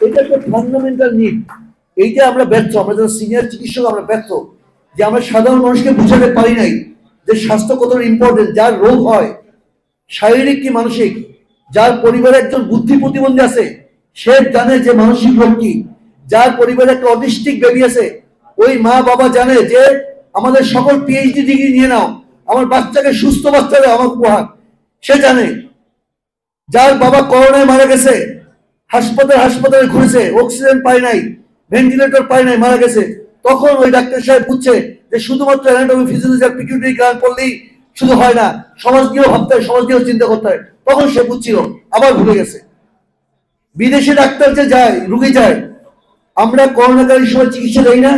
এটা একটা fundamental need. এইটা আমরা ব্যর্থ, আমরা যারা সিনিয়র চিকিৎসক আমরা ব্যর্থ যে আমরা সাধারণ মানুষকে বুঝাতে পারি নাই যে স্বাস্থ্য কতটা ইম্পর্টেন্ট। যার রোগ হয় শারীরিক কি মানসিক, যার পরিবারে একজন বুদ্ধি প্রতিবন্ধী আছে সে জানে যে মানসিক রোগ কি, যার পরিবারে একটা অটিস্টিক বেবি আছে ওই মা বাবা জানে যে আমাদের সকল পিএইচডি ডিগ্রি নিয়ে নাও, আমার বাচ্চাকে সুস্থ বাচ্চাকে আমার উপহার, সে জানে। যার বাবা করোনায় মারা গেছে, হাসপাতালে ঘুরেছে, অক্সিজেন পায় নাই, ভেন্টিলেটর পায় নাই, মারা গেছে, তখন ওই ডাক্তার সাহেব বুঝছে যে শুধুমাত্র অ্যানাটমি ফিজিওলজি আর পিকিউটারি জ্ঞান পড়লেই শুধু হয় না, সমাজ নিয়েও ভাবতে হয়, সমাজ নিয়েও চিন্তা করতে হয়। তখন সে বুঝছিল, আবার ভুলে গেছে। বিদেশে ডাক্তার যে যায়, রুগী যায়, আমরা করোনাকালীন সময় চিকিৎসা দেই না।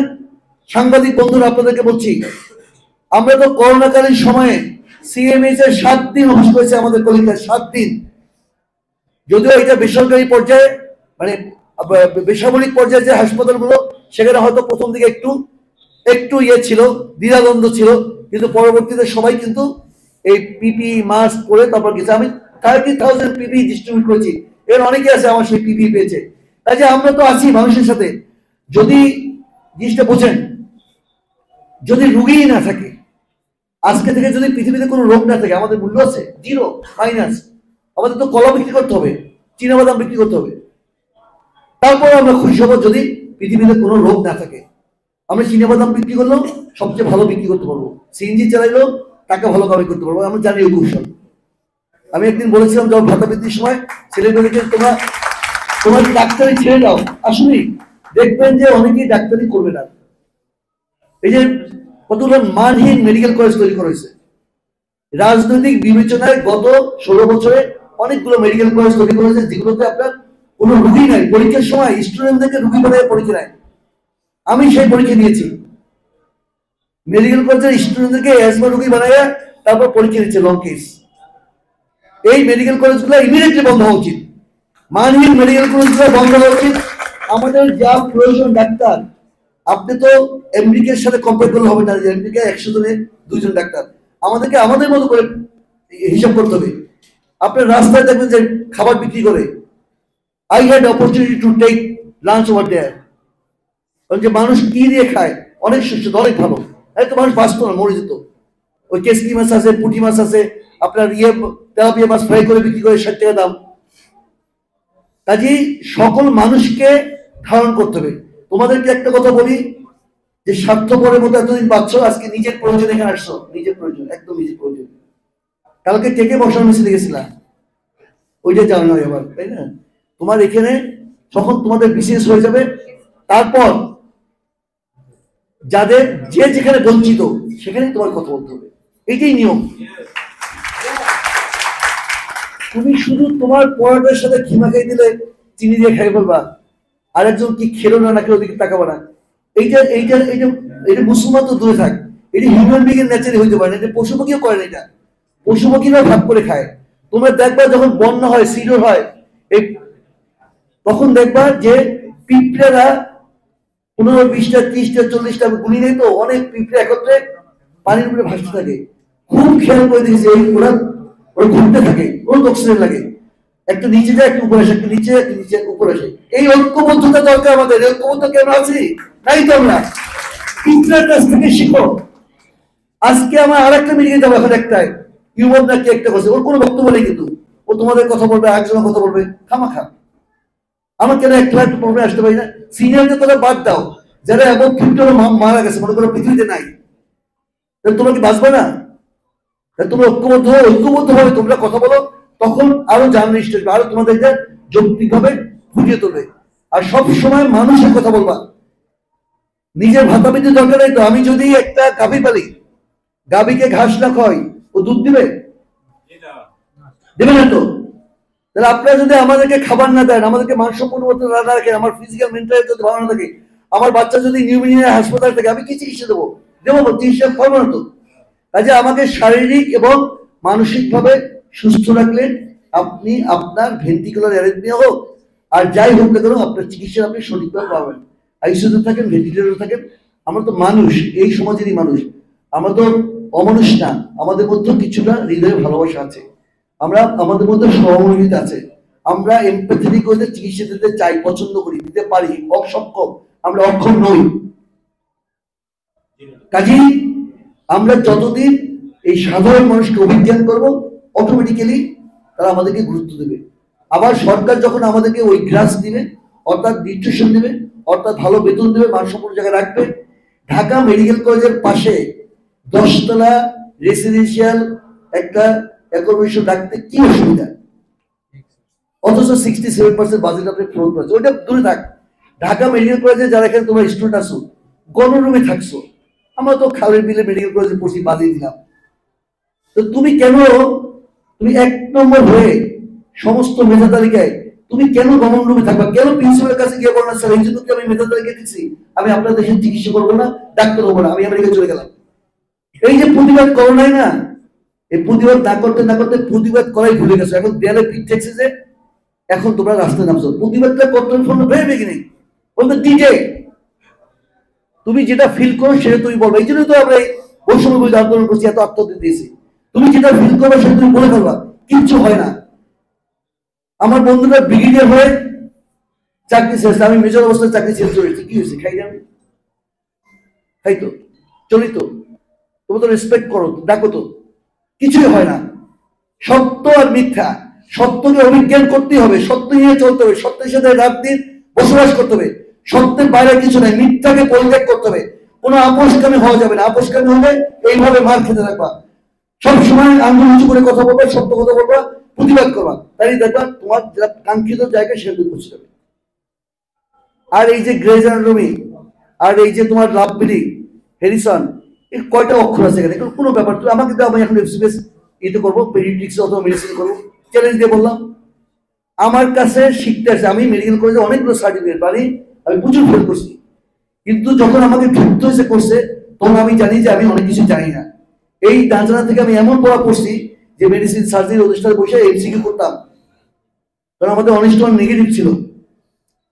সাংবাদিক বন্ধুরা আপনাদেরকে বলছি, আমরা তো করোনাকালীন সময়ে সিএমএইচ এর 7 দিন অফিস করেছে আমাদের কলিকাতায়, 7 দিন। যদিও এটা বেসরকারি পর্যায়ে মানে বেসামরিক পর্যায়ে যে হাসপাতালগুলো সেখানে হয়তো প্রথম দিকে একটু ইয়ে ছিল, দ্বিধাদ্বন্দ্ব ছিল, কিন্তু পরবর্তীতে সবাই কিন্তু এই পিপি মাস্ক পরে তারপর গেছে। আমি 30,000 পিপি ডিস্ট্রিবিউট করেছি, এর অনেকে আছে আমার সেই পিপি পেয়েছে। কাজে আমরা তো আছি মানুষের সাথে। যদি জিনিসটা বোঝেন, যদি রুগী না থাকে, আজকে থেকে যদি পৃথিবীতে কোনো রোগ না থাকে, আমাদের মূল্য আছে জিরো, মাইনাস। আমাদের তো কলা বিক্রি করতে হবে, চীনাবাদাম বিক্রি করতে হবে, তারপরে আমরা খুশি হবো যদি পৃথিবীতে কোনো রোগ না থাকে। আমরা চীনাবাদাম বিক্রি করলেও সবচেয়ে ভালো বিক্রি করতে পারবো, সিএনজি চালাইলেও টাকা ভালো কামাই করতে পারবো, আমরা জানি ওই কৌশল। আমি একদিন বলেছিলাম যখন ভাতা বৃদ্ধির সময় ছেলেমেয়েকে তোমার ডাক্তারি ছেড়ে দাও, আসলে দেখবেন যে অনেকেই ডাক্তারি করবে না। এই যে কতগুলো মানহীন মেডিকেল কলেজ তৈরি করা হয়েছে, রাজনৈতিক বিবেচনায় গত 16 বছরে অনেকগুলো মেডিকেল কলেজ তৈরি করা হয়েছে যেগুলোতে আপনার কোনো রুগী নাই। পরীক্ষার সময় স্টুডেন্টদেরকে রুগী বানায় পরীক্ষা নেয়। আমি সেই পরীক্ষা দিয়েছি, মেডিকেল কলেজের স্টুডেন্টদেরকে অ্যাজমা রুগী বানায় তারপর পরীক্ষা দিচ্ছে লং কেস। এই মেডিকেল কলেজগুলো ইমিডিয়েটলি বন্ধ হওয়া উচিত, মানহীন মেডিকেল কলেজগুলো বন্ধ হওয়া উচিত। আমাদের যা প্রয়োজন ডাক্তার, আপনি তো আমেরিকার সাথে কম্পেয়ার করলে হবে না যে আমেরিকায় 100 জনে 2 জন ডাক্তার। আমাদেরকে আমাদের মতো করে হিসাব করতে হবে। আপনার রাস্তায় দেখবেন যে খাবার বিক্রি করে, I had opportunity to take lunch over there, যে মানুষ কি দিয়ে খায়, অনেক সুস্বাদু, অনেক ভালো। তো মানুষ বাঁচত না, মরে যেত। ওই কেসকি মাছ আছে, পুঁটি মাছ আছে, আপনার তেলাপিয়া মাছ ফ্রাই করে বিক্রি করে 60 টাকা দাম। কাজেই সকল মানুষকে ধারণ করতে হবে। তোমাদেরকে একটা কথা বলি যে স্বার্থপরের মতো এতদিন বাঁচছো, আজকে নিজের প্রয়োজন এখানে আসছো, নিজের প্রয়োজন, একদম নিজের প্রয়োজন। কালকে টেকে বসার মিছিলে গেছিলাম, ওইটা জানো না এবার, তাই না? তোমার এখানে যখন তোমাদের বিশেষ হয়ে যাবে, তারপর যাদের যে যেখানে বঞ্চিত সেখানে তোমার কথা বলতে হবে, এইটাই নিয়ম। তুমি শুধু তোমার পরাটার সাথে খিমা খাই দিলে চিনি দিয়ে খাই বলবা, আরেকজন কি খেলো না নাকি ওদিকে তাকাবো না। এইটা মুসলমান তো দূরে থাক, এটা হিউম্যান বিং এর ন্যাচারে হইতে পারে না, এটা পশু পাখিও করে না। এটা পশু পাখিরা ভাগ করে খায়। তোমরা দেখবা যখন বন্যা হয়, সিডর হয়, এই তখন দেখবা যে পিঁপড়েরা 15, 20টা, 30টা, 40টা, আমি গুনি নেই তো, অনেক পিঁপড়ে একত্রে পানির উপরে ভাসতে থাকে। খুব খেয়াল করে দেখেছি ওরা ঘুরতে থাকে, ওর অক্সিজেন লাগে, একটা নিচে যায় একটা উপরে আসে, একটা নিচে একটা নিচে উপরে আসে। এই ঐক্যবদ্ধতা দরকার আমাদের। ঐক্যবদ্ধ কেন আছি? তাই তো আমরা পিঁপড়ার কাছ থেকে শিখো। আজকে আমার আরেকটা মিটিংয়ে যাবো, এখন একটাই ইউবন নাকি একটা কথা, ওর কোনো বক্তব্য নেই, কিন্তু ও তোমাদের কথা বলবে, একজনের কথা বলবে, খামাখা। আমার কেন একটা প্রবলেম আসতে পারি না? সিনিয়রদের কথা বাদ দাও, যারা এবং 50 মারা গেছে, মনে করো পৃথিবীতে নাই, তোমরা কি বাঁচবে না? তোমরা ঐক্যবদ্ধ ভাবে তোমরা কথা বলো, তখন আরো জার্নালিস্ট আসবে, আরো তোমাদের যৌক্তিক ভাবে ফুটিয়ে তুলবে। আর সব সময় মানুষের কথা বলবা, নিজের ভাতা বৃদ্ধি দরকার নেই তো। আমি যদি একটা গাভী পালি, গাভীকে ঘাস না খাওয়াই, ও দুধ দিবে না তো। তাহলে আপনারা যদি আমাদেরকে খাবার না দেন, আমাদেরকে মানসম্পন্ন মতো না রাখেন, আমার ফিজিক্যাল মেন্টাল যদি ভালো না থাকে, আমার বাচ্চা যদি নিউমোনিয়া হাসপাতাল থাকে, আমি কি চিকিৎসা দেবো? চিকিৎসা করবো না তো। কাজে আমাকে শারীরিক এবং মানসিক ভাবে সুস্থ রাখলে আপনি আপনার ভেন্টিকুলার অ্যারেথমিয়া হোক আর যাই হোক না কেন, আপনার চিকিৎসা আপনি সঠিকভাবে পাবেন। আইসিইউতে থাকেন, ভেন্টিলেটরে থাকেন, আমরা তো মানুষ, এই সমাজেরই মানুষ, আমরা তো অমানুষ না। আমাদের মধ্যে কিছুটা হৃদয়ে ভালোবাসা আছে, আমরা আমাদের মধ্যে সহমর্মিতা আছে, আমরা এমপ্যাথেটিক হতে চিকিৎসা দিতে চাই, পছন্দ করি, দিতে পারি, অসক্ষম, আমরা অক্ষম নই। কাজেই আমরা যতদিন এই সাধারণ মানুষকে অভিজ্ঞান করব, অটোমেটিক্যালি তারা আমাদেরকে গুরুত্ব দেবে। আবার সরকার যখন আমাদেরকে ওই গ্রাস দিবে, অর্থাৎ নিউট্রিশন দেবে, অর্থাৎ ভালো বেতন দেবে, মানসম্পন্ন জায়গায় রাখবে। ঢাকা মেডিকেল কলেজের পাশে 10 তলা রেসিডেন্সিয়াল একটা অ্যাকোমোডেশন রাখতে কি অসুবিধা? অথচ 67% বাজেট আপনি ফ্লোট করেছে, ওইটা দূরে থাক। ঢাকা মেডিকেল কলেজে যারা এখানে তোমার স্টুডেন্ট আসো, গণরুমে থাকছো, আমরা তো খালের বিলে মেডিকেল কলেজে পড়ছি, বাজিয়ে দিলাম। তো তুমি কেন, তুমি 1 নম্বর হয়ে সমস্ত মেধা তালিকায় তুমি কেন গভর্নমেন্ট রুমে থাকবা? কেন প্রিন্সিপালের কাছে গিয়ে বলনা স্যার এই জন্য কি আমি মেধা তালিকায় দিচ্ছি, আমি আপনার দেশে চিকিৎসা করবো না, ডাক্তার হবো না, আমি আমেরিকা চলে গেলাম। এই যে প্রতিবাদ করো নাই না, এই প্রতিবাদ না করতে না করতে প্রতিবাদ করাই ভুলে গেছো। এখন দেয়ালে পিঠ ঠেকছে যে এখন তোমরা রাস্তায় নামছো। প্রতিবাদটা করতে ফোন ভেবে বেগিনি বলতে ডিজে, তুমি যেটা ফিল করো সেটা তুমি বলবে। এই জন্য তো আমরা বৈষম্য বিরোধী আন্দোলন করছি, এত আত্মহত্যা দিয়েছি। তুমি যেটা ফিল করবে সেটা তুমি বলে ফেলবা, কিচ্ছু হয় না। আমার বন্ধুরা ব্রিগেডিয়ার হয়ে চাকরি শেষ, আমি মেজর অবস্থায় চাকরি শেষ করেছি, কি হয়েছে? খাই যাবে, খাই তো, চলি তো, তুমি তো রেসপেক্ট করো, ডাকো তো, কিছুই হয় না। সত্য আর মিথ্যা, সত্যকে অভিজ্ঞান করতেই হবে, সত্য নিয়ে চলতে হবে, সত্যের সাথে রাত দিন বসবাস করতে হবে। সত্যের বাইরে কিছু নাই, মিথ্যাকে পরিত্যাগ করতে হবে। কোনো আপোষকামী হওয়া যাবে না, আপোষকামী হলে এইভাবে মার খেতে থাকবা। সবসময় আঙ্গুল উঁচু করে কথা বলবা, সত্য কথা বলবা, প্রতিবাদ করবা, তাই দেখবা তোমার যেটা কাঙ্ক্ষিত জায়গা সেখানে পৌঁছে যাবে। আর এই যে গ্রেজ অ্যানাটমি, আর এই যে তোমার লাভবিডি, হ্যারিসন, এর কয়টা অক্ষর আছে এখানে? কোনো ব্যাপার, তুমি আমাকে দাও, আমি এখন এফসিবিএস এতে করবো, পেডিয়াট্রিক্স অথবা মেডিসিন করবো, চ্যালেঞ্জ দিয়ে বললাম। আমার কাছে শিখতে আসে, আমি মেডিকেল কলেজে অনেকগুলো সার্টিফিকেট পারি, আমি প্রচুর ফেল করছি, কিন্তু যখন আমাকে ঢুকতে হয়েছে কোর্সে, তখন আমি জানি যে আমি অনেক কিছু জানি না। এই ডাঞ্জানা থেকে আমি এমন পড়া পড়ছি যে মেডিসিন সার্জারি প্রতিষ্ঠানে বসে এমসিকিউ করতাম, কারণ আমাদের অনেস্ট নেগেটিভ ছিল,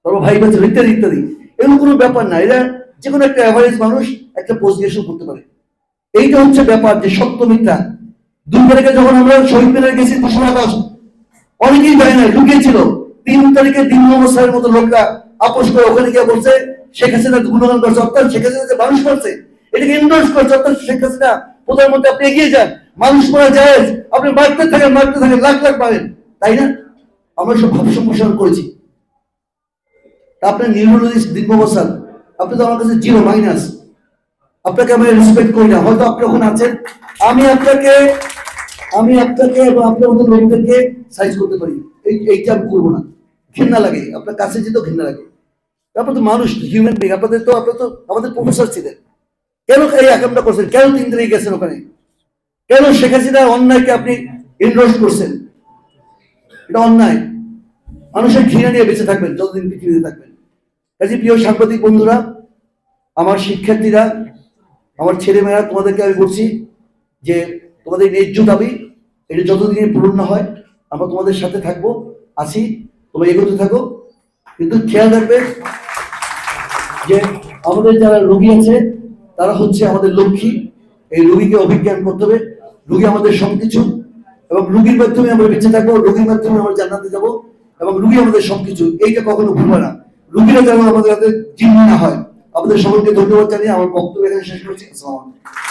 তারপর ভাই বাচ্চা ইত্যাদি ইত্যাদি। এগুলো কোনো ব্যাপার না, এরা যে কোনো একটা অ্যাভারেজ মানুষ একটা পোস্ট গ্রাজুয়েশন করতে পারে। এইটা হচ্ছে ব্যাপার, যে সত্য মিথ্যা। 2 তারিখে যখন আমরা শহীদ মিনারে গেছি 200 আগস্ট, অনেকেই জানে না, লুকিয়েছিল। 3 তারিখে দিন মোহাম্মদ সাহেবের মতো লোকরা আপোষ করে ওখানে গিয়ে বলছে শেখ হাসিনা গুণগান করছে, অর্থাৎ শেখ হাসিনা যে মানুষ করছে এটাকে এন্ডোর্স করছে, অর্থাৎ শেখ হাসিনা প্রধানমন্ত্রী, আপনি এগিয়ে যান, মানুষ মারা যায়, আপনি মারতে থাকেন, লাখ লাখ মারেন, তাই না? আমরা সব ভাব সম্প্রসারণ করেছি। আপনার নিউরোলজিস্ট দিন মোহাম্মদ স্যার, আপনি তো আমার কাছে জিরো মাইনাস, আপনাকে আমি রেসপেক্ট করি না, হয়তো আপনি ওখানে আছেন, আমি আপনাকে এবং আপনার মতো লোকদেরকে সাইজ করতে পারি, এইটা আমি করবো না, ঘৃণা লাগে, আপনার কাছে যেতেও ঘৃণা লাগে। তারপর তো মানুষ, হিউম্যান বিং, আপনার তো আমাদের প্রফেসর ছিলেন, কেন এই আকামটা করছেন? কেন 3 তারিখে গেছেন ওখানে? কেন শেখ হাসিনার অন্যায়কে আপনি এন্ডোর্স করছেন? এটা অন্যায়। মানুষের ঘৃণা নিয়ে বেঁচে থাকবেন যতদিন পৃথিবীতে থাকবেন। কাজে প্রিয় সাংবাদিক বন্ধুরা, আমার শিক্ষার্থীরা, আমার ছেলেমেয়েরা, তোমাদেরকে আমি বলছি যে তোমাদের ন্যায্য দাবি এটা যতদিন পূরণ না হয় আমরা তোমাদের সাথে থাকবো, আছি, তোমরা এগোতে থাকো। কিন্তু খেয়াল রাখবে যে আমাদের যারা রোগী আছে তারা হচ্ছে আমাদের লক্ষ্মী। এই রোগীকে অভিজ্ঞান করতে হবে, রোগী আমাদের সবকিছু, এবং রোগীর মাধ্যমে আমরা বেঁচে থাকবো, রোগীর মাধ্যমে আমরা জান্নাতে যাবো, এবং রোগী আমাদের সবকিছু, এইটা কখনো ভুলবে না। রোগীরা যেন আমাদের হাতে জিম্মি না হয়। আপনাদের সকলকে ধন্যবাদ জানিয়ে আমার বক্তব্য এখানে শেষ করছি। আসসালামু আলাইকুম।